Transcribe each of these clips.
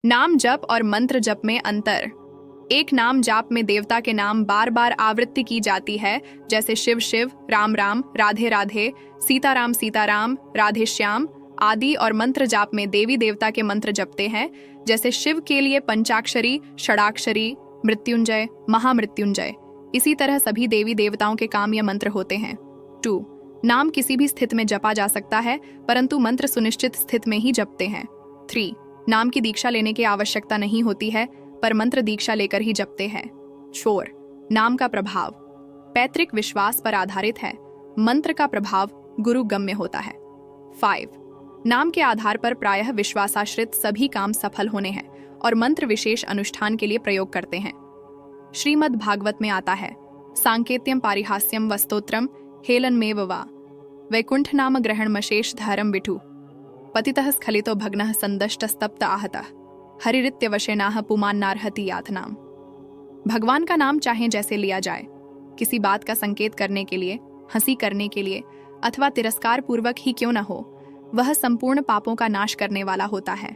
नाम जप और मंत्र जप में अंतर। एक नाम जाप में देवता के नाम बार बार आवृत्ति की जाती है, जैसे शिव शिव, राम राम, राधे राधे, सीताराम सीताराम, राधे श्याम आदि। और मंत्र जाप में देवी देवता के मंत्र जपते हैं, जैसे शिव के लिए पंचाक्षरी, षडाक्षरी, मृत्युंजय, महामृत्युंजय। इसी तरह सभी देवी देवताओं के काम या मंत्र होते हैं। 2. नाम किसी भी स्थिति में जपा जा सकता है, परंतु मंत्र सुनिश्चित स्थिति में ही जपते हैं। 3. नाम की दीक्षा लेने की आवश्यकता नहीं होती है, पर मंत्र दीक्षा लेकर ही जपते हैं। 4. नाम का प्रभाव पैतृक विश्वास पर आधारित है। मंत्र का प्रभाव गुरुगम्य होता है। 5. नाम के आधार पर प्रायः विश्वासाश्रित सभी काम सफल होने हैं और मंत्र विशेष अनुष्ठान के लिए प्रयोग करते हैं। श्रीमद् भागवत में आता है, सांकेत्यम पारिहास्यम वस्तोत्रम हेलनमेव वा वैकुंठ नाम ग्रहण मशेष धरम विठु पतितः स्खलितो भग्नः संदष्टस्तप्त आहतः हरिरित्यवशेनाः पुमान्नार्हति यातनाम। भगवान का नाम चाहे जैसे लिया जाए, किसी बात का संकेत करने के लिए, हंसी करने के लिए अथवा तिरस्कार पूर्वक ही क्यों न हो, वह संपूर्ण पापों का नाश करने वाला होता है।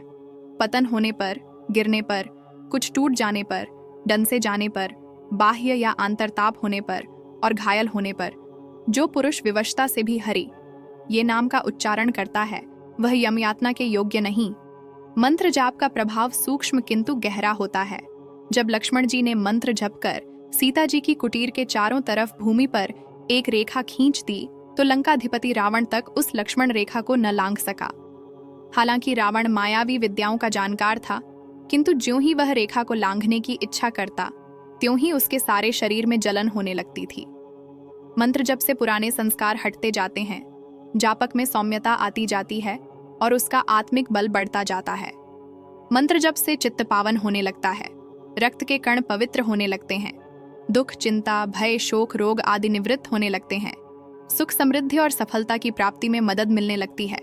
पतन होने पर, गिरने पर, कुछ टूट जाने पर, डंसे जाने पर, बाह्य या आंतरताप होने पर और घायल होने पर जो पुरुष विवशता से भी हरि ये नाम का उच्चारण करता है, वह यमयातना के योग्य नहीं। मंत्र जाप का प्रभाव सूक्ष्म किंतु गहरा होता है। जब लक्ष्मण जी ने मंत्र जप कर सीता जी की कुटीर के चारों तरफ भूमि पर एक रेखा खींच दी, तो लंकाधिपति रावण तक उस लक्ष्मण रेखा को न लांघ सका। हालांकि रावण मायावी विद्याओं का जानकार था, किंतु ज्यों ही वह रेखा को लांघने की इच्छा करता, त्यों ही उसके सारे शरीर में जलन होने लगती थी। मंत्र जप से पुराने संस्कार हटते जाते हैं, जापक में सौम्यता आती जाती है और उसका आत्मिक बल बढ़ता जाता है। मंत्र जप से चित्त पावन होने लगता है, रक्त के कण पवित्र होने लगते हैं, दुख, चिंता, भय, शोक, रोग आदि निवृत्त होने लगते हैं, सुख, समृद्धि और सफलता की प्राप्ति में मदद मिलने लगती है।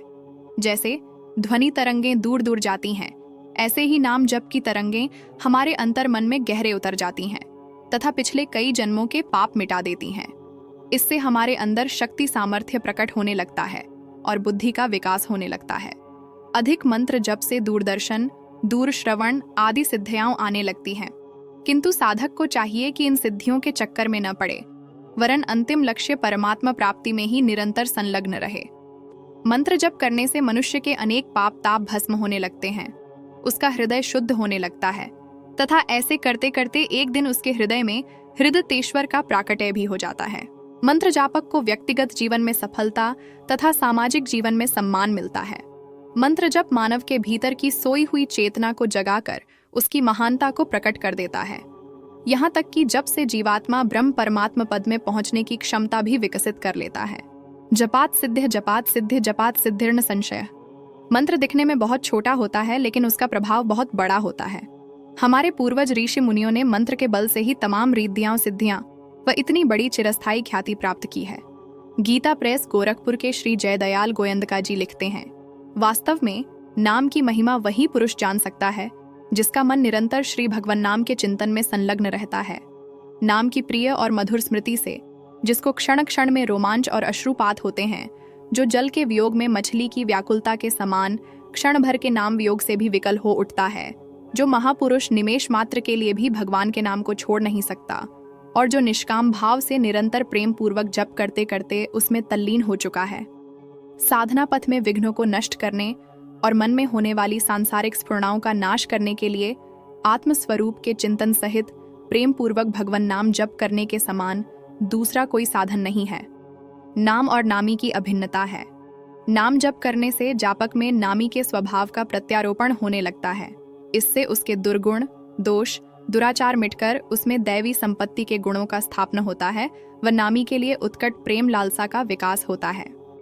जैसे ध्वनि तरंगें दूर दूर जाती हैं, ऐसे ही नाम जप की तरंगें हमारे अंतर मन में गहरे उतर जाती हैं तथा पिछले कई जन्मों के पाप मिटा देती हैं। इससे हमारे अंदर शक्ति सामर्थ्य प्रकट होने लगता है और बुद्धि का विकास होने लगता है। अधिक मंत्र जप से दूरदर्शन, दूर श्रवण आदि सिद्धियां आने लगती हैं, किंतु साधक को चाहिए कि इन सिद्धियों के चक्कर में न पड़े, वरन अंतिम लक्ष्य परमात्मा प्राप्ति में ही निरंतर संलग्न रहे। मंत्र जप करने से मनुष्य के अनेक पाप ताप भस्म होने लगते हैं, उसका हृदय शुद्ध होने लगता है तथा ऐसे करते करते एक दिन उसके हृदय में हृदयेश्वर का प्राकट्य भी हो जाता है। मंत्र जापक को व्यक्तिगत जीवन में सफलता तथा सामाजिक जीवन में सम्मान मिलता है। मंत्र जप मानव के भीतर की सोई हुई चेतना को जगाकर उसकी महानता को प्रकट कर देता है, यहाँ तक कि जप से जीवात्मा ब्रह्म परमात्मा पद में पहुंचने की क्षमता भी विकसित कर लेता है। जपात सिद्ध जपात सिद्ध जपात सिद्धिर्न संशय। मंत्र दिखने में बहुत छोटा होता है, लेकिन उसका प्रभाव बहुत बड़ा होता है। हमारे पूर्वज ऋषि मुनियों ने मंत्र के बल से ही तमाम रिद्धियां सिद्धियां व इतनी बड़ी चिरस्थायी ख्याति प्राप्त की है। गीता प्रेस गोरखपुर के श्री जयदयाल गोयंदका जी लिखते हैं, वास्तव में नाम की महिमा वही पुरुष जान सकता है जिसका मन निरंतर श्री भगवान नाम के चिंतन में संलग्न रहता है। नाम की प्रिय और मधुर स्मृति से जिसको क्षण क्षण में रोमांच और अश्रुपात होते हैं, जो जल के वियोग में मछली की व्याकुलता के समान क्षण भर के नाम वियोग से भी विकल हो उठता है, जो महापुरुष निमेष मात्र के लिए भी भगवान के नाम को छोड़ नहीं सकता और जो निष्काम भाव से निरंतर प्रेम पूर्वक जप करते करते उसमें तल्लीन हो चुका है। साधना पथ में विघ्नों को नष्ट करने और मन में होने वाली सांसारिक स्फुरणाओं का नाश करने के लिए आत्मस्वरूप के चिंतन सहित प्रेम पूर्वक भगवान नाम जप करने के समान दूसरा कोई साधन नहीं है। नाम और नामी की अभिन्नता है। नाम जप करने से जापक में नामी के स्वभाव का प्रत्यारोपण होने लगता है। इससे उसके दुर्गुण, दोष, दुराचार मिटकर उसमें दैवी संपत्ति के गुणों का स्थापना होता है व नामी के लिए उत्कट प्रेम लालसा का विकास होता है।